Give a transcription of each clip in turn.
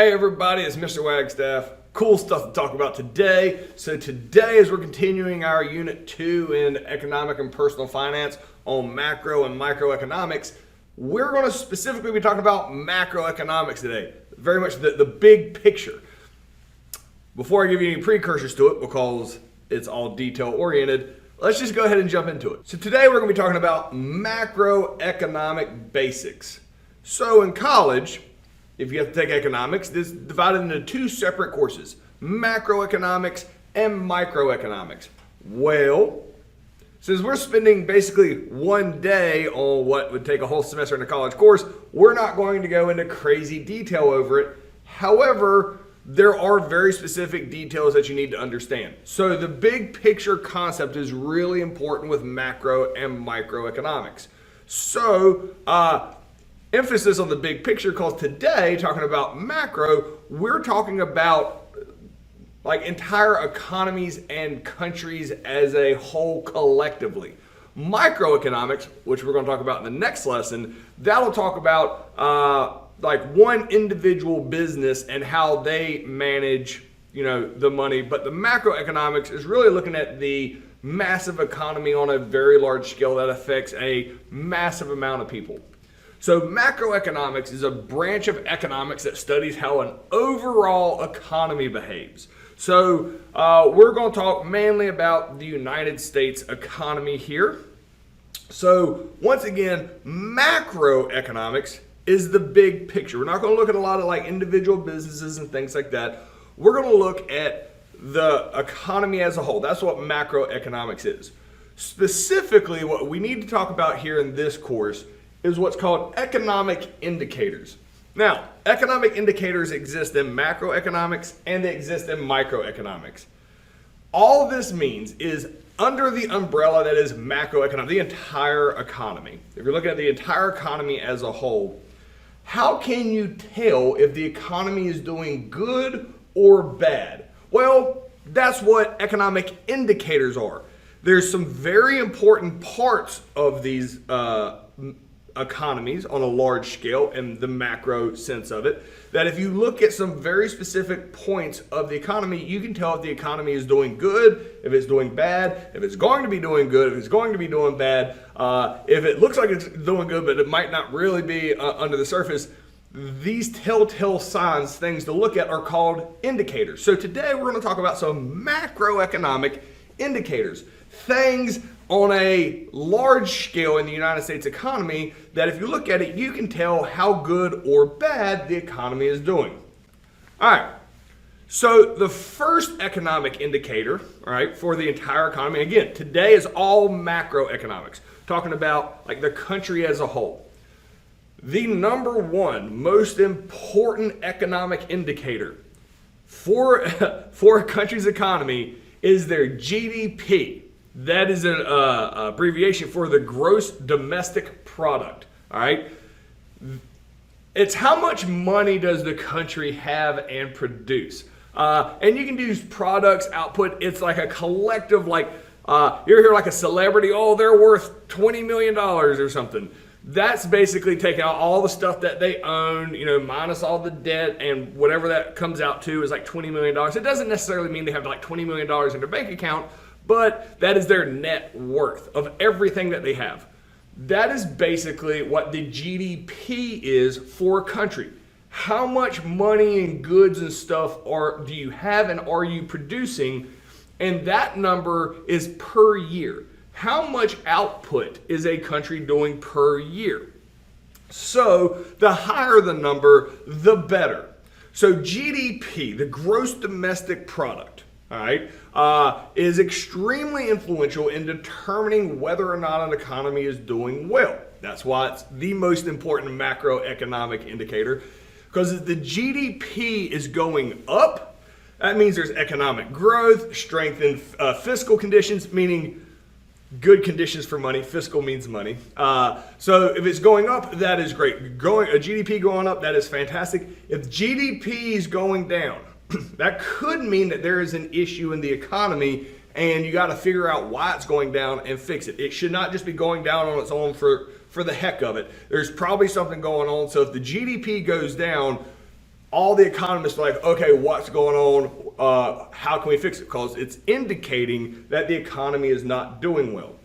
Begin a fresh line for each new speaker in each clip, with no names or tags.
Hey everybody, it's Mr. Wagstaff. Cool stuff to talk about today. So today, as we're continuing our Unit 2 in Economic and Personal Finance on macro and microeconomics, we're going to specifically be talking about macroeconomics today. Very much the big picture. Before I give you any precursors to it, because it's all detail oriented, let's just go ahead and jump into it. So today we're going to be talking about macroeconomic basics. So in college, if you have to take economics, this is divided into two separate courses, macroeconomics and microeconomics. Well, since we're spending basically one day on what would take a whole semester in a college course, we're not going to go into crazy detail over it. However, there are very specific details that you need to understand. So the big picture concept is really important with macro and microeconomics. So, emphasis on the big picture, because today, talking about macro, we're talking about like entire economies and countries as a whole collectively. Microeconomics, which we're going to talk about in the next lesson, that'll talk about like one individual business and how they manage, the money. But the macroeconomics is really looking at the massive economy on a very large scale that affects a massive amount of people. So macroeconomics is a branch of economics that studies how an overall economy behaves. So we're going to talk mainly about the United States economy here. So once again, macroeconomics is the big picture. We're not going to look at a lot of like individual businesses and things like that. We're going to look at the economy as a whole. That's what macroeconomics is. Specifically, what we need to talk about here in this course is what's called economic indicators. Now, economic indicators exist in macroeconomics and they exist in microeconomics. All this means is under the umbrella that is macroeconomics, the entire economy. If you're looking at the entire economy as a whole, how can you tell if the economy is doing good or bad? Well, that's what economic indicators are. There's some very important parts of these economies on a large scale in the macro sense of it, that if you look at some very specific points of the economy, you can tell if the economy is doing good, if it's doing bad, if it's going to be doing good, if it's going to be doing bad, if it looks like it's doing good, but it might not really be under the surface. These telltale signs, things to look at, are called indicators. So today we're going to talk about some macroeconomic indicators, things on a large scale in the United States economy that if you look at it, you can tell how good or bad the economy is doing. All right, so the first economic indicator, all right, for the entire economy, again, today is all macroeconomics, talking about like the country as a whole. The number one most important economic indicator for a country's economy is their GDP. That is an abbreviation for the gross domestic product, all right? It's how much money does the country have and produce. And you can use products, output. It's like a collective, like, you ever hear like a celebrity, oh, they're worth $20 million or something. That's basically taking out all the stuff that they own, minus all the debt, and whatever that comes out to is like $20 million. It doesn't necessarily mean they have like $20 million in their bank account, but that is their net worth of everything that they have. That is basically what the GDP is for a country. How much money and goods and stuff do you have and are you producing? And that number is per year. How much output is a country doing per year? So the higher the number, the better. So GDP, the gross domestic product, all right, is extremely influential in determining whether or not an economy is doing well. That's why it's the most important macroeconomic indicator, because if the GDP is going up, that means there's economic growth, strengthened fiscal conditions, meaning good conditions for money. Fiscal means money. So if it's going up, that is great. A GDP going up, that is fantastic. If GDP is going down, that could mean that there is an issue in the economy and you got to figure out why it's going down and fix it. It should not just be going down on its own for the heck of it. There's probably something going on. So if the GDP goes down, all the economists are like, okay, what's going on? How can we fix it? Because it's indicating that the economy is not doing well.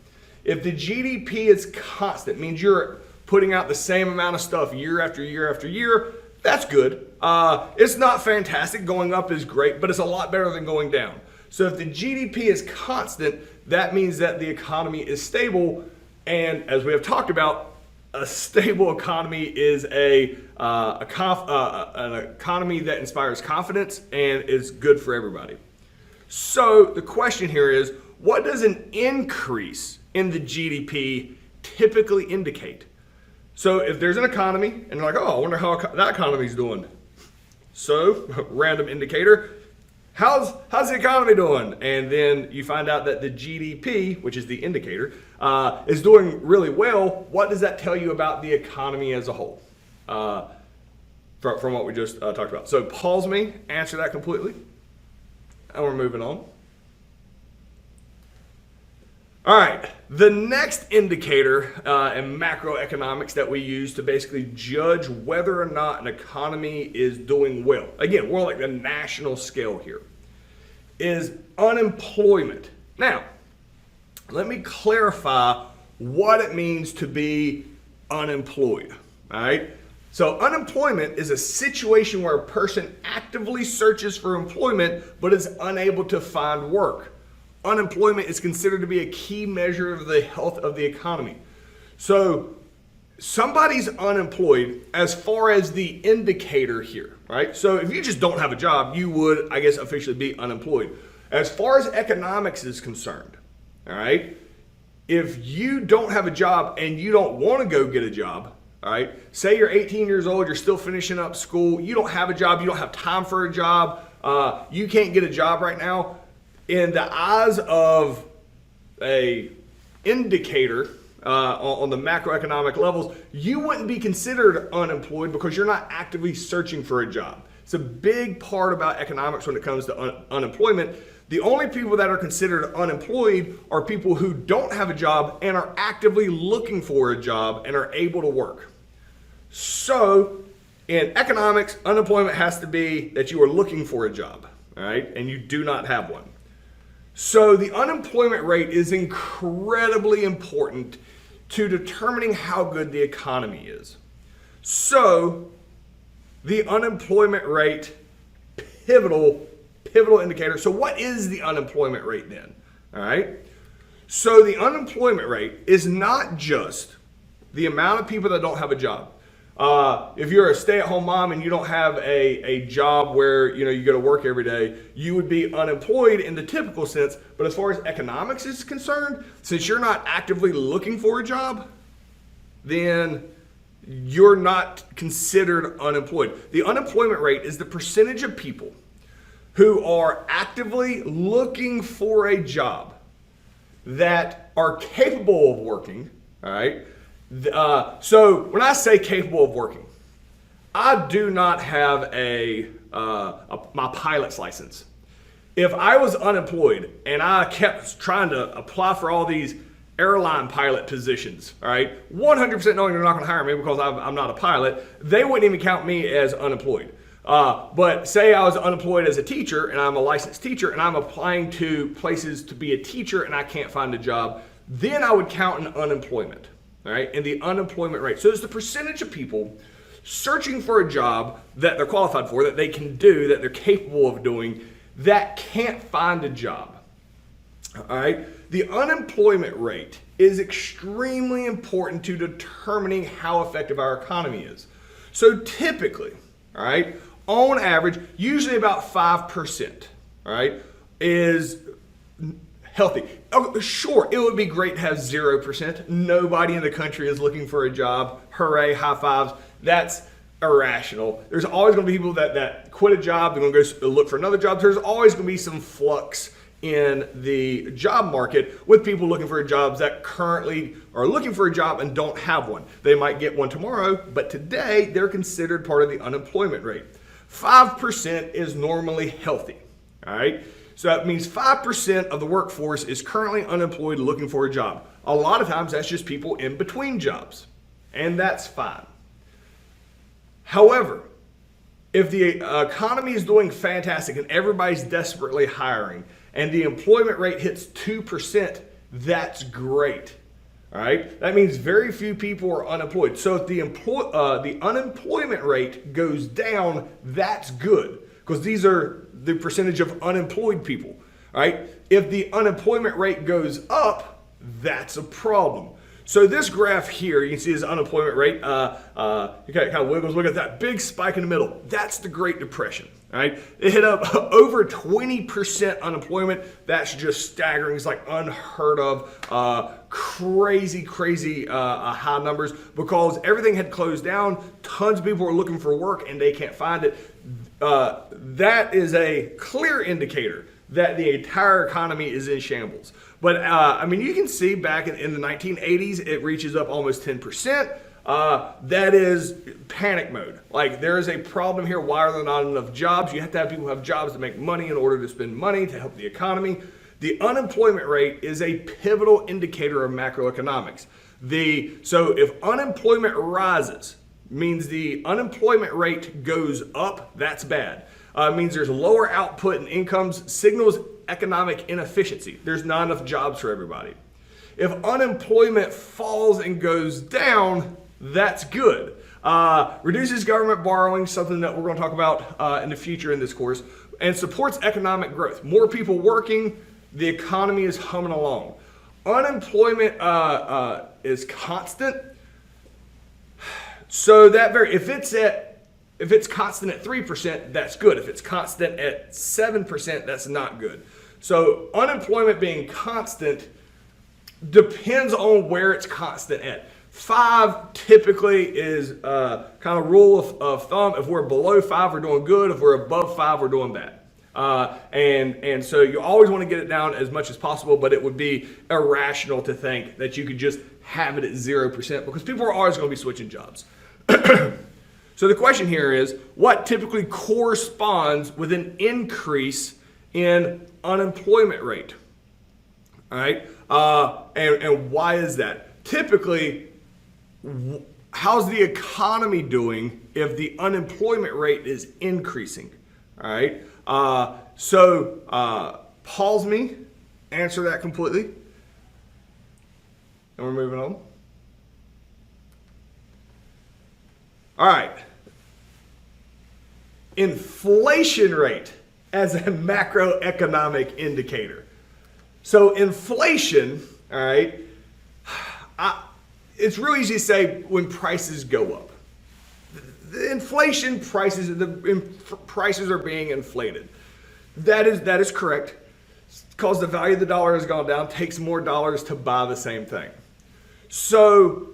If the GDP is constant, means you're putting out the same amount of stuff year after year after year, that's good. It's not fantastic. Going up is great, but it's a lot better than going down. So if the GDP is constant, that means that the economy is stable. And as we have talked about, a stable economy is an economy that inspires confidence and is good for everybody. So the question here is, what does an increase in the GDP typically indicate? So if there's an economy and you're like, oh, I wonder how that economy's doing. So random indicator, how's the economy doing? And then you find out that the GDP, which is the indicator, is doing really well. What does that tell you about the economy as a whole? From what we just talked about. So pause me, answer that completely, and we're moving on. All right, the next indicator in macroeconomics that we use to basically judge whether or not an economy is doing well, again, we're on like the national scale here, is unemployment. Now, let me clarify what it means to be unemployed, all right? So unemployment is a situation where a person actively searches for employment but is unable to find work. Unemployment is considered to be a key measure of the health of the economy. So somebody's unemployed as far as the indicator here, right? So if you just don't have a job, you would, I guess, officially be unemployed. As far as economics is concerned, all right, if you don't have a job and you don't want to go get a job, all right, say you're 18 years old, you're still finishing up school, you don't have a job, you don't have time for a job, you can't get a job right now, in the eyes of a indicator on the macroeconomic levels, you wouldn't be considered unemployed because you're not actively searching for a job. It's a big part about economics when it comes to unemployment. The only people that are considered unemployed are people who don't have a job and are actively looking for a job and are able to work. So in economics, unemployment has to be that you are looking for a job, all right, and you do not have one. So the unemployment rate is incredibly important to determining how good the economy is. So the unemployment rate, pivotal indicator. So what is the unemployment rate then? All right. So the unemployment rate is not just the amount of people that don't have a job. If you're a stay-at-home mom and you don't have a job where you go to work every day, you would be unemployed in the typical sense. But as far as economics is concerned, since you're not actively looking for a job, then you're not considered unemployed. The unemployment rate is the percentage of people who are actively looking for a job that are capable of working, all right? So when I say capable of working, I do not have my pilot's license. If I was unemployed and I kept trying to apply for all these airline pilot positions, all right, 100% knowing they're not going to hire me because I'm not a pilot, they wouldn't even count me as unemployed. But say I was unemployed as a teacher and I'm a licensed teacher and I'm applying to places to be a teacher and I can't find a job, then I would count an unemployment. All right, and the unemployment rate. So it's the percentage of people searching for a job that they're qualified for, that they can do, that they're capable of doing, that can't find a job. All right, the unemployment rate is extremely important to determining how effective our economy is. So typically, all right, on average, usually about 5%, all right, is healthy. Oh, sure, it would be great to have 0%. Nobody in the country is looking for a job. Hooray, high fives. That's irrational. There's always going to be people that quit a job, they're going to go look for another job. There's always going to be some flux in the job market with people looking for jobs that currently are looking for a job and don't have one. They might get one tomorrow, but today they're considered part of the unemployment rate. 5% is normally healthy, all right? So that means 5% of the workforce is currently unemployed looking for a job. A lot of times that's just people in between jobs, and that's fine. However, If the economy is doing fantastic and everybody's desperately hiring and the employment rate hits 2%, that's great. All right, that means very few people are unemployed. So if the unemployment rate goes down, that's good, because these are the percentage of unemployed people. All right, if the unemployment rate goes up, that's a problem. So this graph here, you can see his unemployment rate. It kind of wiggles. Look at that big spike in the middle. That's the Great Depression. All right, it hit up over 20% unemployment. That's just staggering. It's like unheard of. Crazy high numbers, because everything had closed down. Tons of people were looking for work and they can't find it. That is a clear indicator that the entire economy is in shambles. But I mean, you can see back in the 1980s, it reaches up almost 10%. That is panic mode. Like, there is a problem here. Why are there not enough jobs? You have to have people have jobs to make money in order to spend money to help the economy. The unemployment rate is a pivotal indicator of macroeconomics. So if unemployment rises, means the unemployment rate goes up, that's bad. Means there's lower output and incomes, signals economic inefficiency. There's not enough jobs for everybody. If unemployment falls and goes down, that's good. Reduces government borrowing, something that we're going to talk about in the future in this course, and supports economic growth. More people working, the economy is humming along. Unemployment is constant. So that if it's constant at 3%, that's good. If it's constant at 7%, that's not good. So unemployment being constant depends on where it's constant at. 5 typically is kind of rule of thumb. If we're below 5, we're doing good. If we're above 5, we're doing bad. And so you always want to get it down as much as possible, but it would be irrational to think that you could just have it at 0%, because people are always going to be switching jobs. So the question here is, what typically corresponds with an increase in unemployment rate? All right, and why is that? Typically, how's the economy doing if the unemployment rate is increasing? All right, pause me, answer that completely, and we're moving on. All right, inflation rate as a macroeconomic indicator. So inflation, all right, it's really easy to say when prices go up. The inflation prices, prices are being inflated. That is correct, because the value of the dollar has gone down, takes more dollars to buy the same thing. So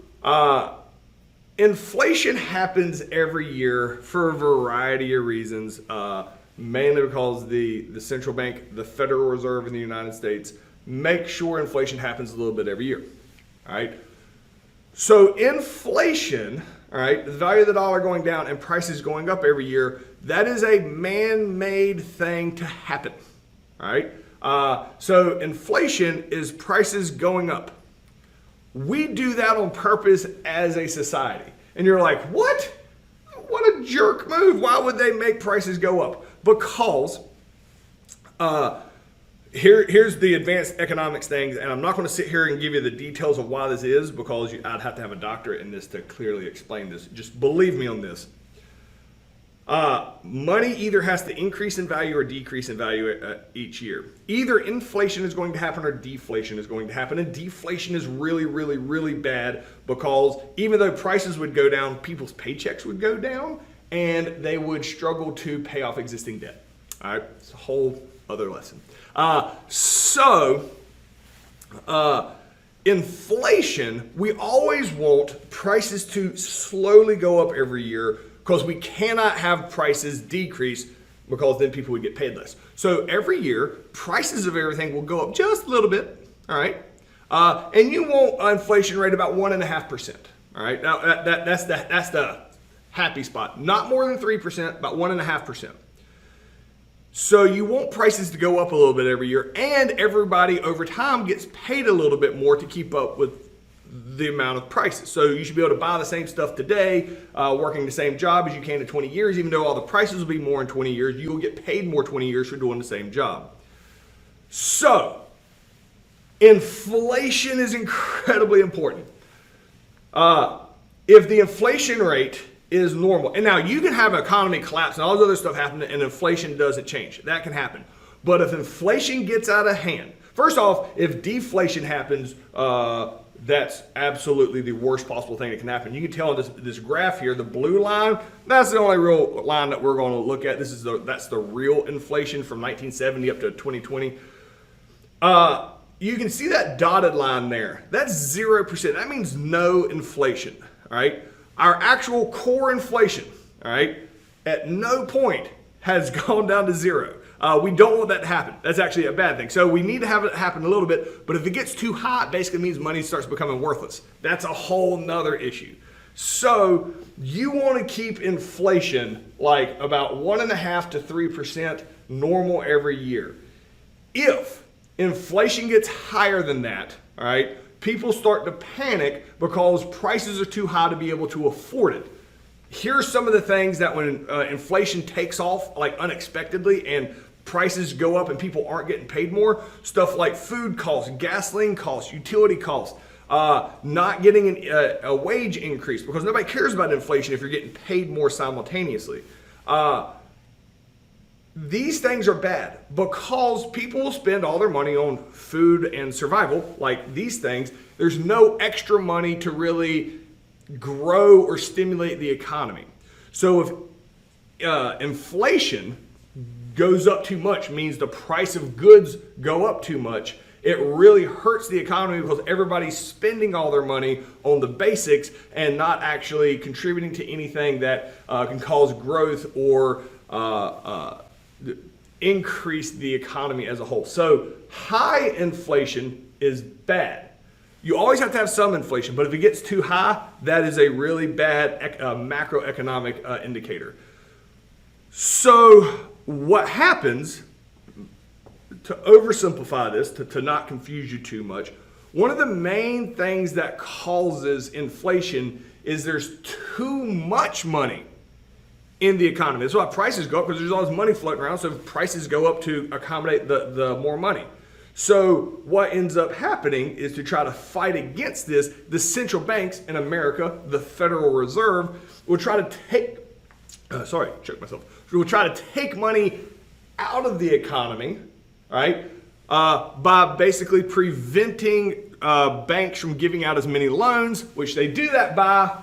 inflation happens every year for a variety of reasons, mainly because the central bank, the Federal Reserve in the United States, make sure inflation happens a little bit every year. All right. So inflation, all right, the value of the dollar going down and prices going up every year, that is a man-made thing to happen. All right. So inflation is prices going up. We do that on purpose as a society. And you're like, what? What a jerk move. Why would they make prices go up? Because here's the advanced economics things, and I'm not going to sit here and give you the details of why this is, because I'd have to have a doctorate in this to clearly explain this. Just believe me on this. Money either has to increase in value or decrease in value each year. Either inflation is going to happen or deflation is going to happen. And deflation is really bad, because even though prices would go down, people's paychecks would go down and they would struggle to pay off existing debt. All right, it's a whole other lesson. Inflation, we always want prices to slowly go up every year, because we cannot have prices decrease, because then people would get paid less. So every year, prices of everything will go up just a little bit, all right? And you want an inflation rate about 1.5%, all right? Now, that's the happy spot. Not more than 3%, about 1.5%. So you want prices to go up a little bit every year, and everybody over time gets paid a little bit more to keep up with the amount of prices. So you should be able to buy the same stuff today, working the same job as you can in 20 years, even though all the prices will be more in 20 years, you will get paid more 20 years for doing the same job. So, inflation is incredibly important. If the inflation rate is normal, and now you can have an economy collapse and all this other stuff happen and inflation doesn't change. That can happen. But if inflation gets out of hand, first off, if deflation happens, that's absolutely the worst possible thing that can happen. You can tell in this graph here, the blue line, that's the only real line that we're going to look at. That's the real inflation from 1970 up to 2020. You can see that dotted line there. That's 0%. That means no inflation, all right? Our actual core inflation, all right, at no point has gone down to zero. We don't want that to happen. That's actually a bad thing. So we need to have it happen a little bit, but if it gets too high, it basically means money starts becoming worthless. That's a whole nother issue. So you want to keep inflation like about 1.5% to 3% normal every year. If inflation gets higher than that, all right, people start to panic because prices are too high to be able to afford it. Here's some of the things that when inflation takes off like unexpectedly and prices go up and people aren't getting paid more, stuff like food costs, gasoline costs, utility costs, not getting a wage increase because nobody cares about inflation if you're getting paid more simultaneously. These things are bad because people will spend all their money on food and survival, like these things. There's no extra money to really grow or stimulate the economy. So if inflation goes up too much, means the price of goods go up too much, it really hurts the economy because everybody's spending all their money on the basics and not actually contributing to anything that can cause growth or increase the economy as a whole. So high inflation is bad. You always have to have some inflation, but if it gets too high, that is a really bad macroeconomic indicator. So what happens, to oversimplify this, to not confuse you too much, one of the main things that causes inflation is there's too much money in the economy. That's why prices go up, because there's all this money floating around, so prices go up to accommodate the more money. So what ends up happening is to try to fight against this, the central banks in America, the Federal Reserve, will try to take, will try to take money out of the economy, right, by basically preventing banks from giving out as many loans, which they do that by,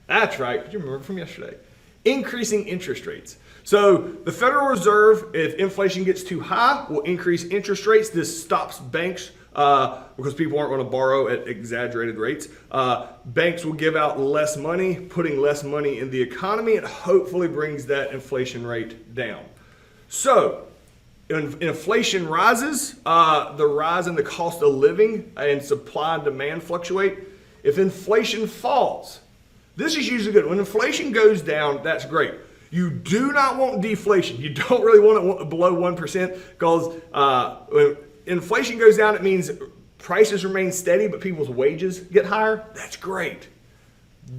that's right, did you remember from yesterday? Increasing interest rates. So the Federal Reserve, if inflation gets too high, will increase interest rates. This stops banks because people aren't going to borrow at exaggerated rates. Banks will give out less money, putting less money in the economy, and hopefully brings that inflation rate down. So when inflation rises, the rise in the cost of living and supply and demand fluctuate. If inflation falls, this is usually good. When inflation goes down, that's great. You do not want deflation. You don't really want it below 1% because when inflation goes down, it means prices remain steady, but people's wages get higher. That's great.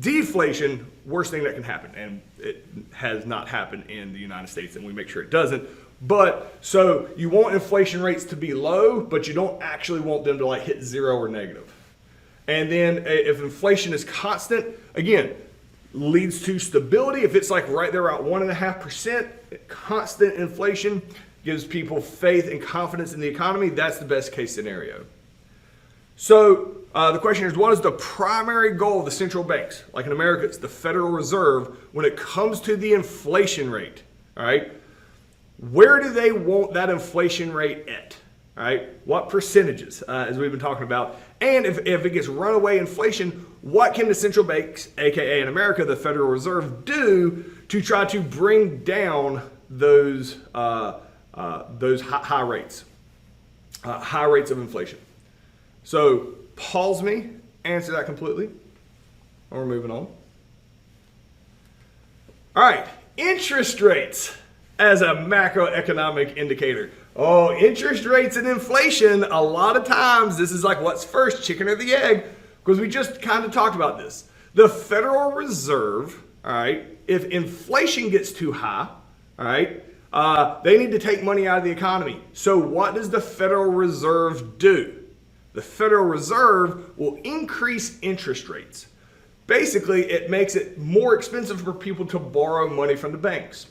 Deflation, worst thing that can happen, and it has not happened in the United States, and we make sure it doesn't. But so you want inflation rates to be low, but you don't actually want them to like hit zero or negative. And then if inflation is constant, again, leads to stability. If it's like right there at 1.5%, constant inflation gives people faith and confidence in the economy. That's the best case scenario. So the question is, what is the primary goal of the central banks? Like in America, it's the Federal Reserve when it comes to the inflation rate, all right? Where do they want that inflation rate at? All right, what percentages, as we've been talking about? And if it gets runaway inflation, what can the central banks, aka in America, the Federal Reserve, do to try to bring down those high rates of inflation? So pause me, answer that completely, and we're moving on. All right, interest rates as a macroeconomic indicator. Oh, interest rates and inflation, a lot of times, this is like what's first, chicken or the egg? Because we just kind of talked about this. The Federal Reserve, all right, if inflation gets too high, all right, they need to take money out of the economy. So what does the Federal Reserve do? The Federal Reserve will increase interest rates. Basically, it makes it more expensive for people to borrow money from the banks.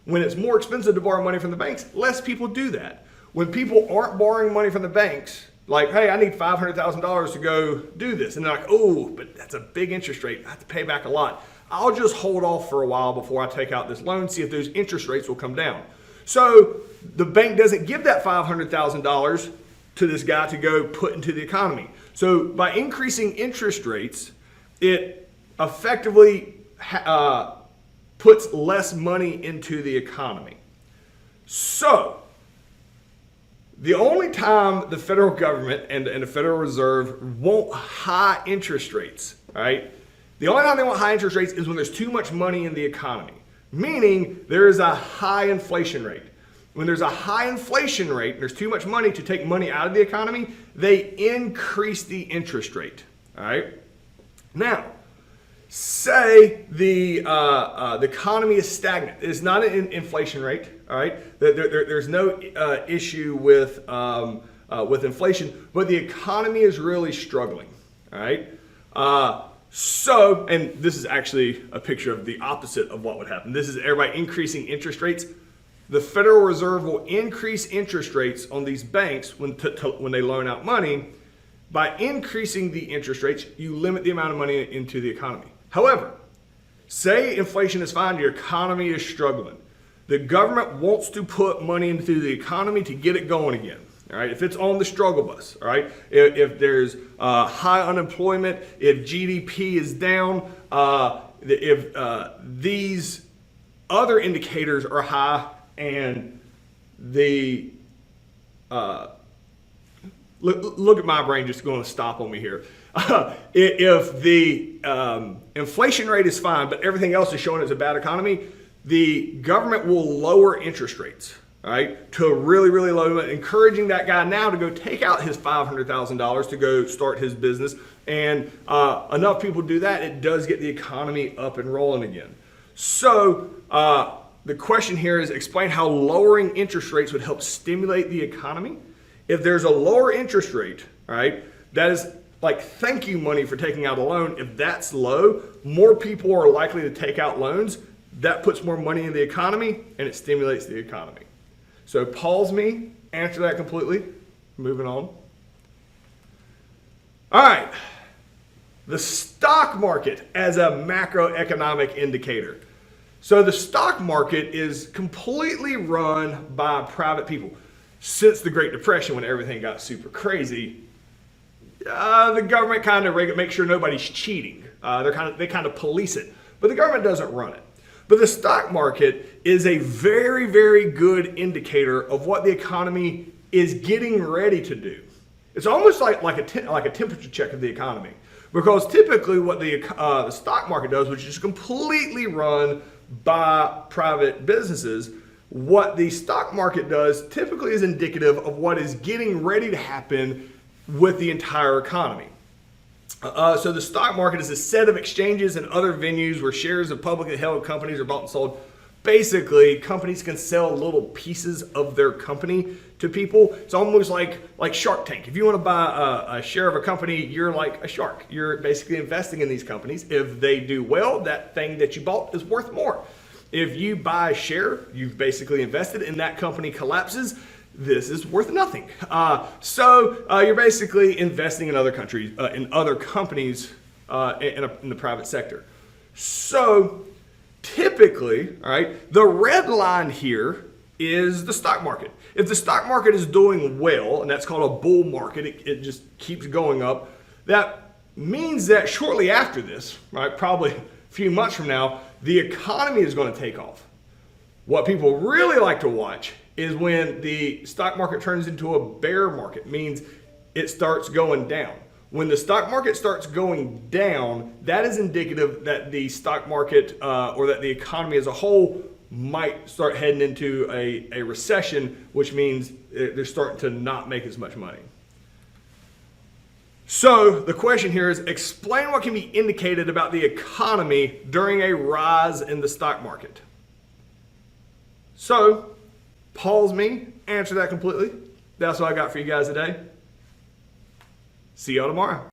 When it's more expensive to borrow money from the banks, less people do that. When people aren't borrowing money from the banks, like, hey, I need $500,000 to go do this. And they're like, oh, but that's a big interest rate. I have to pay back a lot. I'll just hold off for a while before I take out this loan, see if those interest rates will come down. So the bank doesn't give that $500,000 to this guy to go put into the economy. So by increasing interest rates, it effectively puts less money into the economy. So the only time the federal government and the Federal Reserve want high interest rates, right? The only time they want high interest rates is when there's too much money in the economy, meaning there is a high inflation rate. When there's a high inflation rate, there's too much money to take money out of the economy, they increase the interest rate, all right? Now, say the economy is stagnant. It's not an inflation rate, all right? There's no issue with inflation, but the economy is really struggling, all right? So, and this is actually a picture of the opposite of what would happen. This is everybody increasing interest rates. The Federal Reserve will increase interest rates on these banks when they loan out money. By increasing the interest rates, you limit the amount of money into the economy. However, say inflation is fine, your economy is struggling. The government wants to put money into the economy to get it going again. All right, if it's on the struggle bus, all right, if there's high unemployment, if GDP is down, if these other indicators are high, and the look at my brain just going to stop on me here. If the inflation rate is fine, but everything else is showing it's a bad economy, the government will lower interest rates, all right, to a really, really low limit, encouraging that guy now to go take out his $500,000 to go start his business. And enough people do that, it does get the economy up and rolling again. So the question here is explain how lowering interest rates would help stimulate the economy. If there's a lower interest rate, all right, that is like thank you money for taking out a loan. If that's low, more people are likely to take out loans. That puts more money in the economy and it stimulates the economy. So pause me, answer that completely. Moving on. All right. The stock market as a macroeconomic indicator. So the stock market is completely run by private people. Since the Great Depression, when everything got super crazy, the government kind of makes sure nobody's cheating. They kind of police it, but the government doesn't run it. But the stock market is a very, very good indicator of what the economy is getting ready to do. It's almost like a temperature check of the economy, because typically what the stock market does, which is completely run by private businesses, what the stock market does typically is indicative of what is getting ready to happen with the entire economy. So the stock market is a set of exchanges and other venues where shares of publicly held companies are bought and sold. Basically, companies can sell little pieces of their company to people. It's almost like Shark Tank. If you want to buy a share of a company, you're like a shark. You're basically investing in these companies. If they do well, that thing that you bought is worth more. If you buy a share, you've basically invested, and that company collapses, this is worth nothing. So you're basically investing in other countries, in other companies in the private sector. So typically, all right, the red line here is the stock market. If the stock market is doing well, and that's called a bull market, it just keeps going up, that means that shortly after this, right, probably a few months from now, the economy is going to take off. What people really like to watch is when the stock market turns into a bear market, means it starts going down. When the stock market starts going down, that is indicative that the stock market or that the economy as a whole might start heading into a recession, which means they're starting to not make as much money. So the question here is, explain what can be indicated about the economy during a rise in the stock market. So pause me, answer that completely. That's what I got for you guys today. See y'all tomorrow.